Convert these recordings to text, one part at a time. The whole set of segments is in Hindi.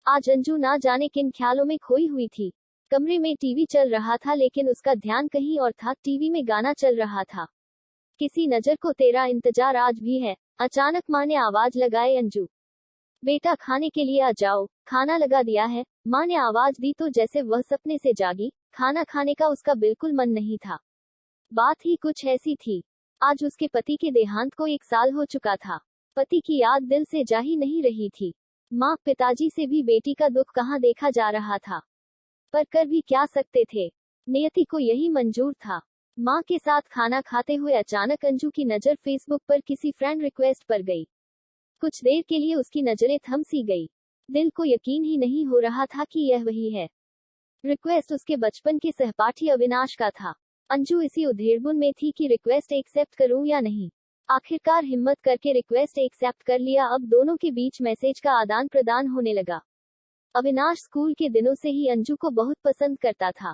आज अंजू ना जाने किन ख्यालों में खोई हुई थी। कमरे में टीवी चल रहा था लेकिन उसका ध्यान कहीं और था। टीवी में गाना चल रहा था, किसी नजर को तेरा इंतजार आज भी है। अचानक माँ ने आवाज लगाए, अंजू बेटा खाने के लिए आ जाओ, खाना लगा दिया है। माँ ने आवाज दी तो जैसे वह सपने से जागी। खाना खाने का उसका बिल्कुल मन नहीं था। बात ही कुछ ऐसी थी। आज उसके पति के देहांत को 1 साल हो चुका था। पति की याद दिल से जा ही नहीं रही थी। माँ पिताजी से भी बेटी का दुख कहाँ देखा जा रहा था, पर कर भी क्या सकते थे। नियति को यही मंजूर था। माँ के साथ खाना खाते हुए अचानक अंजू की नजर फेसबुक पर किसी फ्रेंड रिक्वेस्ट पर गई। कुछ देर के लिए उसकी नजरें थम सी गई। दिल को यकीन ही नहीं हो रहा था कि यह वही है। रिक्वेस्ट उसके बचपन के सहपाठी अविनाश का था। अंजू इसी उधेड़बुन में थी कि रिक्वेस्ट एक्सेप्ट करूं या नहीं। आखिरकार हिम्मत करके रिक्वेस्ट एक्सेप्ट कर लिया। अब दोनों के बीच मैसेज का आदान प्रदान होने लगा। अविनाश स्कूल के दिनों से ही अंजू को बहुत पसंद करता था,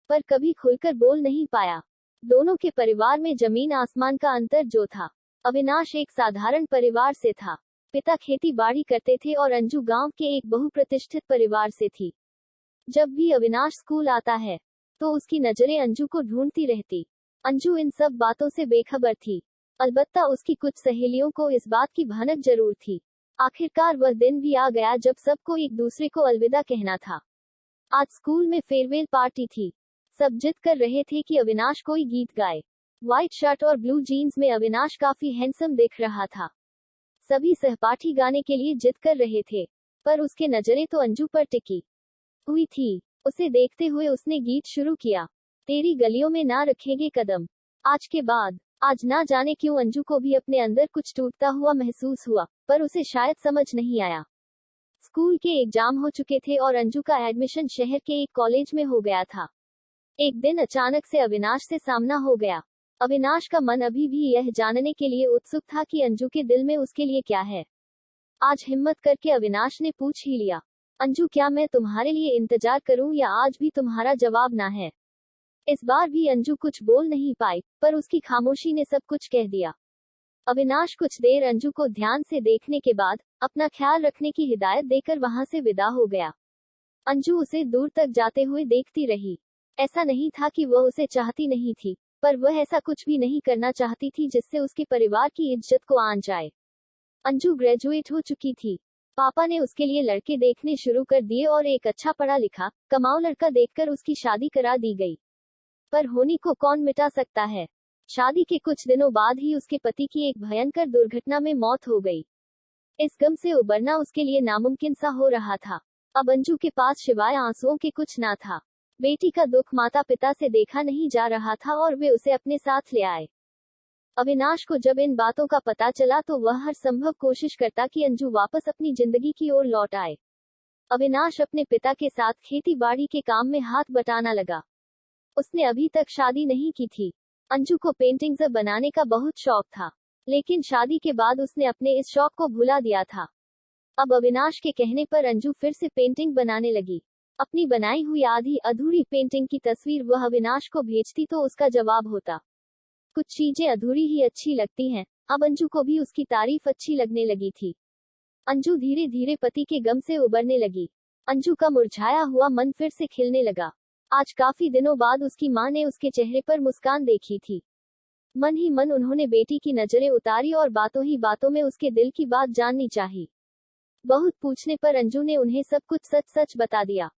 पर कभी खुलकर बोल नहीं पाया। दोनों के परिवार में जमीन आसमान का अंतर जो था। अविनाश एक साधारण परिवार से था। पिता खेती बाड़ी करते थे और अंजू गांव के एक बहुप्रतिष्ठित परिवार से थी। जब भी अविनाश स्कूल आता है तो उसकी नजरें अंजू को ढूंढती रहती। अंजू इन सब बातों से बेखबर थी। अलबत्ता उसकी कुछ सहेलियों को इस बात की भनक जरूर थी। आखिरकार वह दिन भी आ गया जब सबको एक दूसरे को अलविदा कहना था। आज स्कूल में फेयरवेल पार्टी थी। सब जिद कर रहे थे कि अविनाश कोई गीत गाए। व्हाइट शर्ट और ब्लू जीन्स में अविनाश काफी हैंडसम दिख रहा था। सभी सहपाठी गाने के लिए जिद कर रहे थे, पर उसके नजरें तो अंजू पर टिकी हुई थी। उसे देखते हुए उसने गीत शुरू किया, तेरी गलियों में ना रखेंगे कदम। आज के बाद आज ना जाने क्यों अंजू को भी अपने अंदर कुछ टूटता हुआ महसूस हुआ, पर उसे शायद समझ नहीं आया। स्कूल के एग्जाम हो चुके थे और अंजू का एडमिशन शहर के एक कॉलेज में हो गया था। एक दिन अचानक से अविनाश से सामना हो गया। अविनाश का मन अभी भी यह जानने के लिए उत्सुक था कि अंजू के दिल में उसके लिए क्या है। आज हिम्मत करके अविनाश ने पूछ ही लिया, अंजू क्या मैं तुम्हारे लिए इंतजार करूं या आज भी तुम्हारा जवाब ना है। इस बार भी अंजू कुछ बोल नहीं पाई, पर उसकी खामोशी ने सब कुछ कह दिया। अविनाश कुछ देर अंजू को ध्यान से देखने के बाद अपना ख्याल रखने की हिदायत देकर वहां से विदा हो गया। अंजू उसे दूर तक जाते हुए देखती रही। ऐसा नहीं था कि वह उसे चाहती नहीं थी, पर वह ऐसा कुछ भी नहीं करना चाहती थी जिससे उसके परिवार की इज्जत को आन जाए। अंजू ग्रेजुएट हो चुकी थी। पापा ने उसके लिए लड़के देखने शुरू कर दिए और एक अच्छा पढ़ा लिखा कमाऊ लड़का देखकर उसकी शादी करा दी गई। पर होनी को कौन मिटा सकता है। शादी के कुछ दिनों बाद ही उसके पति की एक भयंकर दुर्घटना में मौत हो गई। इस गम से उबरना उसके लिए नामुमकिन सा हो रहा था। अब अंजू के पास सिवाय आंसुओं के कुछ ना था। बेटी का दुख माता पिता से देखा नहीं जा रहा था और वे उसे अपने साथ ले आए। अविनाश को जब इन बातों का पता चला तो वह हर संभव कोशिश करता कि अंजू वापस अपनी जिंदगी की ओर लौट आए। अविनाश अपने पिता के साथ खेती बाड़ी के काम में हाथ बटाना लगा। उसने अभी तक शादी नहीं की थी। अंजू को पेंटिंग्स बनाने का बहुत शौक था, लेकिन शादी के बाद उसने अपने इस शौक को भुला दिया था। अब अविनाश के कहने पर अंजू फिर से पेंटिंग बनाने लगी। अपनी बनाई हुई आधी अधूरी पेंटिंग की तस्वीर वह अविनाश को भेजती तो उसका जवाब होता, कुछ चीजें अधूरी ही अच्छी लगती हैं। अब अंजू को भी उसकी तारीफ अच्छी लगने लगी थी। अंजू धीरे धीरे पति के गम से उबरने लगी। अंजू का मुरझाया हुआ मन फिर से खिलने लगा। आज काफी दिनों बाद उसकी मां ने उसके चेहरे पर मुस्कान देखी थी। मन ही मन उन्होंने बेटी की नजरें उतारी और बातों ही बातों में उसके दिल की बात जाननी चाही। बहुत पूछने पर अंजू ने उन्हें सब कुछ सच सच बता दिया।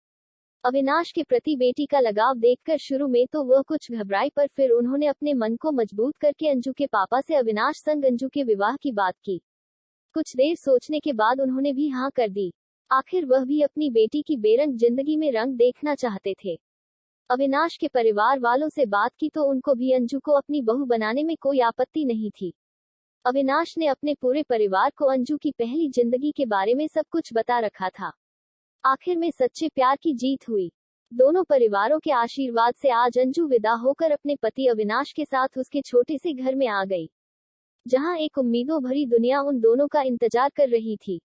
अविनाश के प्रति बेटी का लगाव देखकर शुरू में तो वह कुछ घबराई, पर फिर उन्होंने अपने मन को मजबूत करके अंजू के पापा से अविनाश संग अंजू के विवाह की बात की। कुछ देर सोचने के बाद उन्होंने भी हाँ कर दी। आखिर वह भी अपनी बेटी की बेरंग जिंदगी में रंग देखना चाहते थे। अविनाश के परिवार वालों से बात की तो उनको भी अंजू को अपनी बहू बनाने में कोई आपत्ति नहीं थी। अविनाश ने अपने पूरे परिवार को अंजू की पहली जिंदगी के बारे में सब कुछ बता रखा था। आखिर में सच्चे प्यार की जीत हुई। दोनों परिवारों के आशीर्वाद से आज अंजू विदा होकर अपने पति अविनाश के साथ उसके छोटे से घर में आ गई, जहां एक उम्मीदों भरी दुनिया उन दोनों का इंतजार कर रही थी।